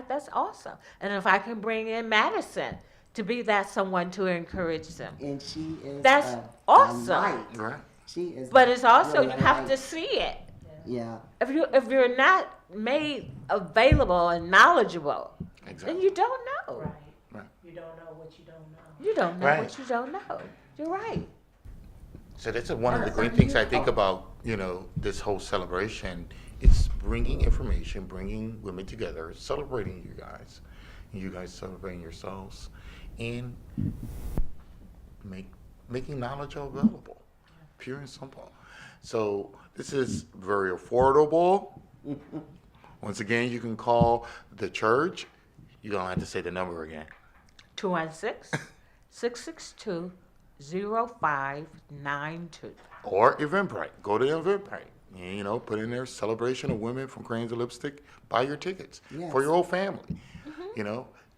that's awesome. And if I can bring in Madison to be that someone to encourage them, And she is That's a awesome. light. Right. She is. but it's also really you have light. to see it. Yeah. If you're not made available and knowledgeable, then Exactly. you don't know. Right. Right. You don't know what you don't know. You don't know Right. what you don't know. You're right. So that's one of the great things I think about, this whole celebration. It's bringing information, bringing women together, celebrating you guys, and you guys celebrating yourselves, and making knowledge available, pure and simple. So this is very affordable. Once again, you can call the church. You're going to have to say the number again. 216-662-0592. Or Eventbrite. Go to Eventbrite. And, put in there celebration of women from Crayons and Lipstick. Buy your tickets Yes. for your whole family.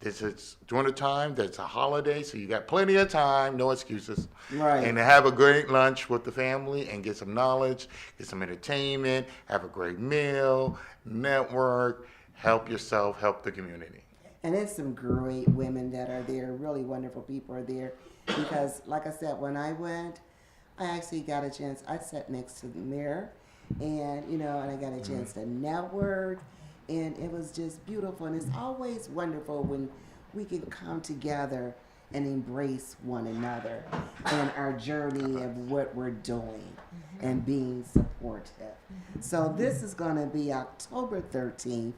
This is during the time that's a holiday, so you got plenty of time, no excuses. Right. And to have a great lunch with the family and get some knowledge, get some entertainment, have a great meal, network, help yourself, help the community. And there's some great women that are there. Really wonderful people are there. Because, like I said, when I went, I actually got a chance. I sat next to the mayor, and and I got a chance to network, and it was just beautiful. And it's always wonderful when we can come together and embrace one another in our journey of what we're doing and being supportive. So this is going to be October 13th.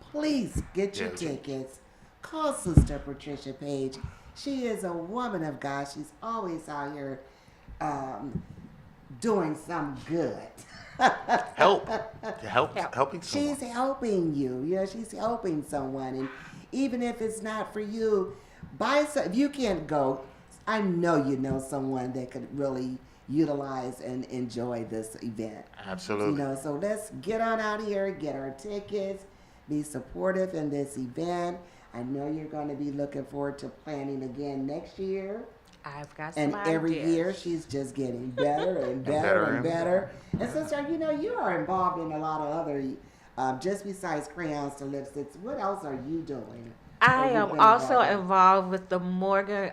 Please get your tickets. Call Sister Patricia Page. She is a woman of God. She's always out here doing some good. Helping someone. She's helping you. She's helping someone. And even if it's not for you, if you can't go, I know you know someone that could really utilize and enjoy this event. Absolutely. So let's get on out here, get our tickets, be supportive in this event. I know you're going to be looking forward to planning again next year. I've got some And ideas. every year she's just getting better and better and better. And sister, you are involved in a lot of other, just besides crayons to lipsticks, what else are you doing? I Or you've am been also involved in? involved with the Morgan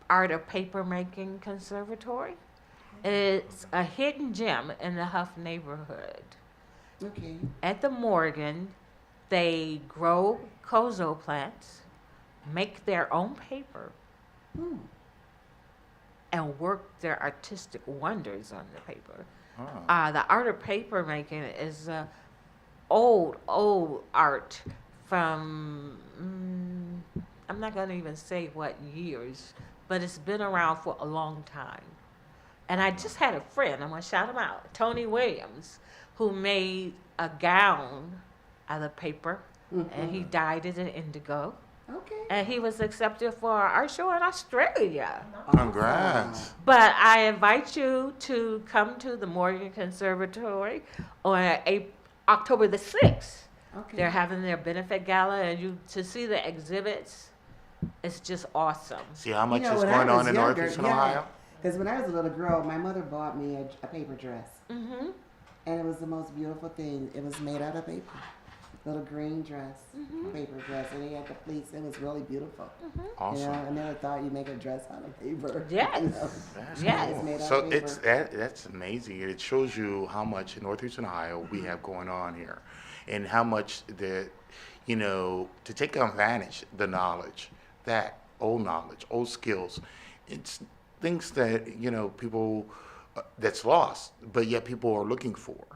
Art of Papermaking Conservatory. It's a hidden gem in the Huff neighborhood. Okay. At the Morgan, they grow kozo plants, make their own paper, and work their artistic wonders on the paper. The art of paper making is old art from, I'm not going to even say what years, but it's been around for a long time. And I just had a friend, I'm going to shout him out, Tony Williams, who made a gown out of paper, and he dyed it in indigo. Okay. And he was accepted for our show in Australia. Congrats. But I invite you to come to the Morgan Conservatory on October the 6th. Okay. They're having their benefit gala, and to see the exhibits, it's just awesome. See how much is when I going on was in younger, Northeastern Ohio? Because when I was a little girl, my mother bought me a paper dress. Mm-hmm. And it was the most beautiful thing. It was made out of paper. Little green dress, paper dress, and it had the pleats. It was really beautiful. Awesome. I never thought you'd make a dress out of paper. Yes. That's Yes. cool. Made out So of paper. that's amazing. It shows you how much in Northeastern Ohio we have going on here, and how much that to take advantage the knowledge, that old knowledge, old skills. It's things that people that's lost, but yet people are looking for.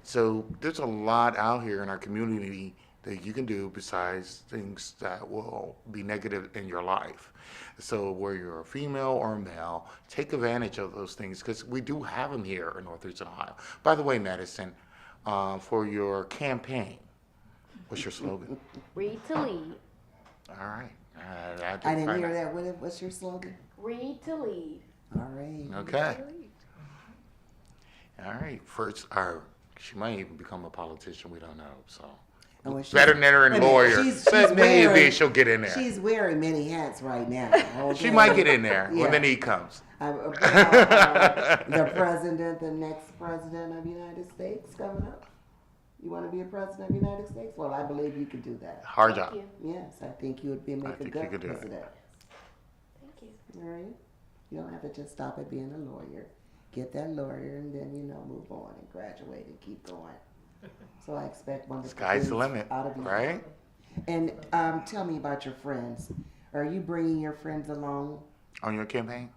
So there's a lot out here in our community that you can do besides things that will be negative in your life. So where you're a female or a male, take advantage of those things because we do have them here in Northeastern Ohio. By the way, Madison, for your campaign, what's your slogan? Read to lead. All right. I didn't hear that. What's your slogan? Read to lead. All right. Okay. All right. First, she might even become a politician. We don't know. So, Oh, well, she's- veterinarian wait a minute, lawyer. But maybe she'll get in there. She's wearing many hats right now. She okay? might get in there Yeah. when the need comes. The president, the next president of the United States coming up. You want to be a president of the United States? Well, I believe you could do that. Hard Thank job. you. Yes, I think you would make a think you good could do it. president. Thank you. All right? You don't have to just stop at being a lawyer. Get that lawyer and then, move on and graduate and keep going. So I expect wonderful Sky's the things limit, out of you. right? And tell me about your friends. Are you bringing your friends along? On your campaign?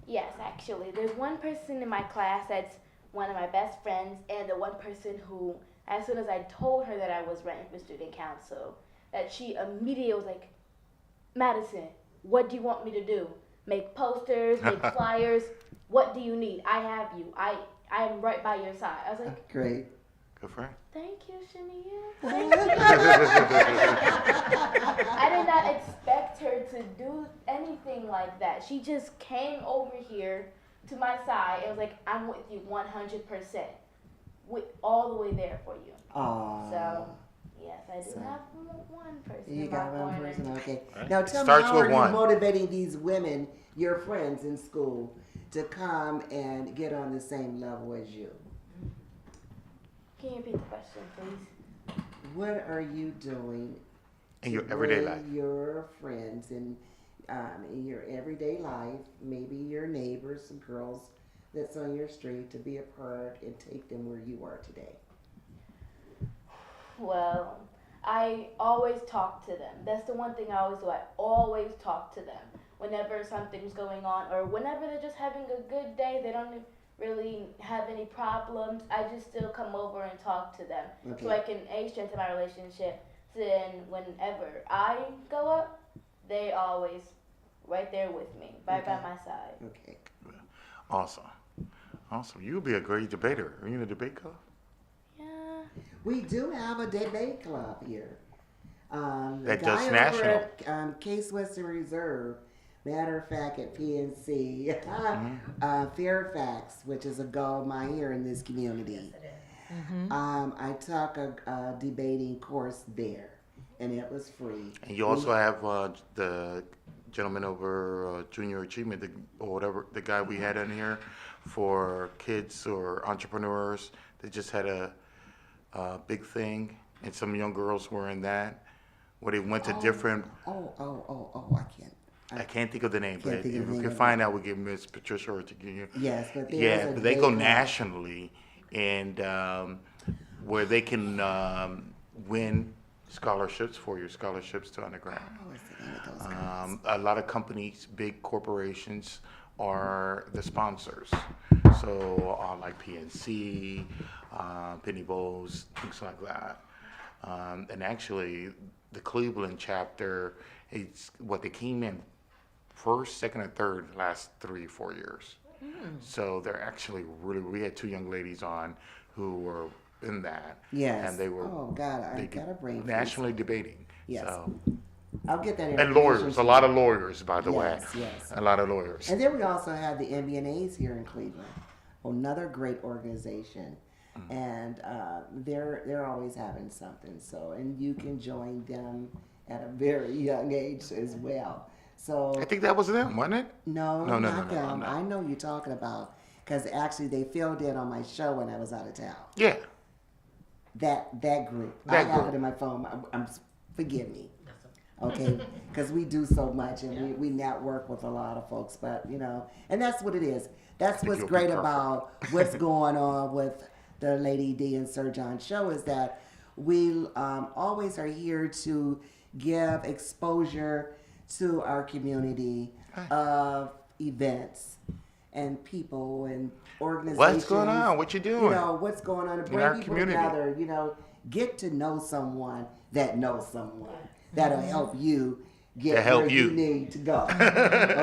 Yes, actually. There's one person in my class that's one of my best friends, and the one person who, as soon as I told her that I was running for student council, that she immediately was like, Madison, what do you want me to do? Make posters, make flyers? What do you need? I have you. I am right by your side. I was like, Great. Good friend. Thank you, Shania. Thank you. I did not expect her to do anything like that. She just came over here to my side and was like, I'm with you 100%. All the way there for you. Aw. So, yes, I do So- have one person You in my got one corner. person, okay. Right. Now tell me, Starts how with are one. you motivating these women, your friends in school, to come and get on the same level as you? Can you repeat the question, please? What are you doing In to your everyday bring life. your friends in your everyday life, maybe your neighbors, some girls that's on your street, to be a part and take them where you are today? Well, I always talk to them. That's the one thing I always do. I always talk to them. Whenever something's going on or whenever they're just having a good day, they don't really have any problems, I just still come over and talk to them. Okay. So I can strengthen my relationship. So then whenever I go up, they always right there with me, right by Okay. my side. Okay. Awesome. Awesome. You would be a great debater. Are you in a debate club? Yeah. We do have a debate club here. The That guy does over national. at Case Western Reserve, matter of fact, at PNC, Fairfax, which is a gold mine here in this community. I took a debating course there, and it was free. And you also have the gentleman over Junior Achievement, or whatever, the guy we had in here for kids or entrepreneurs. They just had a big thing, and some young girls were in that, where they went to different. I can't. I can't think of the name, Can't but think if of the we name can of find out, we give Miss Patricia or to give you. Yes, but there's Yeah, a but they go debate club. nationally, and where they can win scholarships for your scholarships to undergrad. Oh, what's the name of those guys? A lot of companies, big corporations, are the sponsors. So like PNC, Penny Bowes, things like that. And actually, the Cleveland chapter, it's what they came in first, second, and third the last 3 or 4 years. So they're actually really. We had 2 young ladies on who were in that. Yes. And they were. Oh, God, I they got a brain freeze. nationally debating. Yes. So. I'll get that And information lawyers, to a you. lot of lawyers, by the way. Yes, yes. A lot of lawyers. And then we also have the MBNAs here in Cleveland, another great organization, and they're always having something. So, and you can join them at a very young age as well. So, I think that was them, wasn't it? no, No, not no. them. I know you're talking about, because actually they filled in on my show when I was out of town. Yeah. That group. I That have group. it in my phone. Forgive me. Okay, because we do so much and we network with a lot of folks, but and that's what it is. That's think what's you'll be great perfect. about what's going on with the Lady D and Sir John show is that we always are here to give exposure to our community of events and people and organizations. What's going on? What you doing? What's going on to bring our people community. together. Get to know someone that knows someone that'll help you get To help where you. you need to go.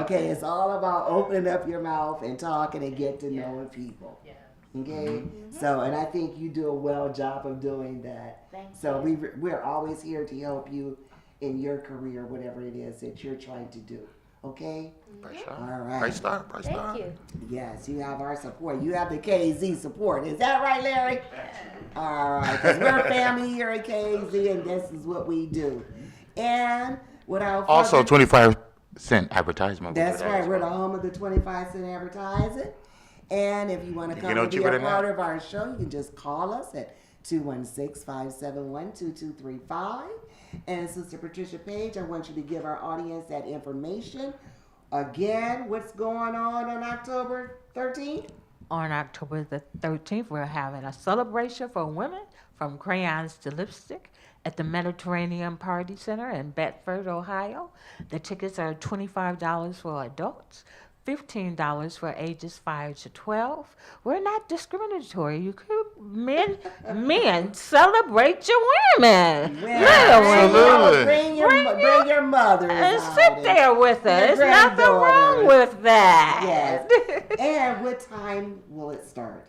Okay, it's all about opening up your mouth and talking and get to knowing people. Okay, so and I think you do a well job of doing that. Thank So you. we're always here to help you in your career, whatever it is that you're trying to do. Okay. Price start. All right. Price start. Price Thank start. you. Yes, you have our support. You have the KZ support. Is that right, Larry? All right, because we're family here at KZ, and this is what we do. And without Also, further- 25-cent advertisement. that's We do that right. as We're the well. home of the 25-cent advertising. And if you want to You come get no and be cheaper a than part that. of our show, you can just call us at 216-571-2235. And Sister Patricia Page, I want you to give our audience that information. Again, what's going on October 13th? On October the 13th, we're having a celebration for women from crayons to lipstick at the Mediterranean Party Center in Bedford, Ohio. The tickets are $25 for adults, $15 for ages 5 to 12. We're not discriminatory. You could men celebrate your women. Absolutely. Bring your mothers And out sit there with your us. There's nothing wrong granddaughters. with that. Yes. And what time will it start?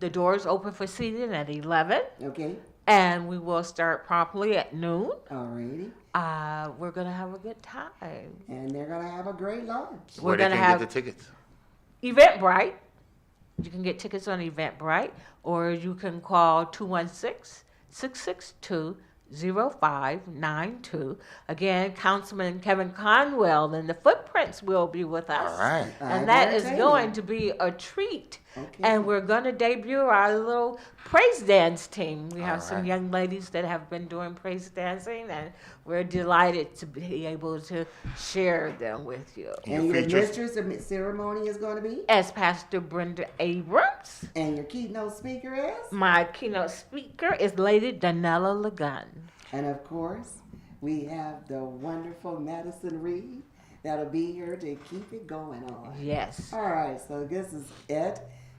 The doors open for seating at 11, Okay. and we will start promptly at noon. Alrighty. We're gonna have a good time. And they're gonna have a great lunch. Where We're they gonna can have get the tickets. Eventbrite. You can get tickets on Eventbrite, or you can call 216-662-0592. Again, Councilman Kevin Conwell and the Footprints will be with us. All right. And I that is entertain going you. to be a treat. Okay. And we're going to debut our little praise dance team. We have All some right. young ladies that have been doing praise dancing, and we're delighted to be able to share them with you. And your features. mistress of ceremony is going to be? As Pastor Brenda Abrams, And your keynote speaker is? my keynote speaker is Lady Danella Lagun. And of course, we have the wonderful Madison Reed that'll be here to keep it going on. Yes. All right, so this is it.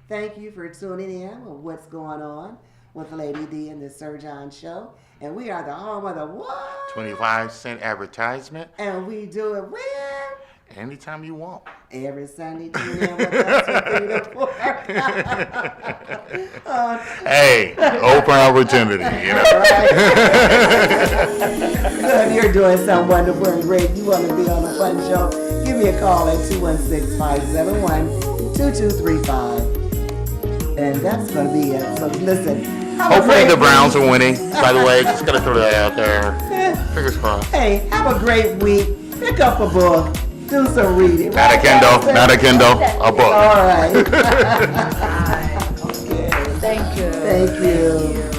Thank you for tuning in with what's going on with Lady D and the Sir John Show. And we are the home of the what? 25-cent advertisement And we do it where? anytime you want. Every Sunday, tune in with us from 3 to 4. Hey, open opportunity, you know. So if you're doing something wonderful and great, you want to be on a fun show, give me a call at 216-571-2235. And that's going to be it. So listen. have a Hopefully great the Browns week. are winning, by the way. Just gotta throw that out there. Fingers crossed. Hey, have a great week. Pick up a book. Do some reading. Not a Kindle, not a Kindle, a book. All right. Okay. Thank you. Thank you.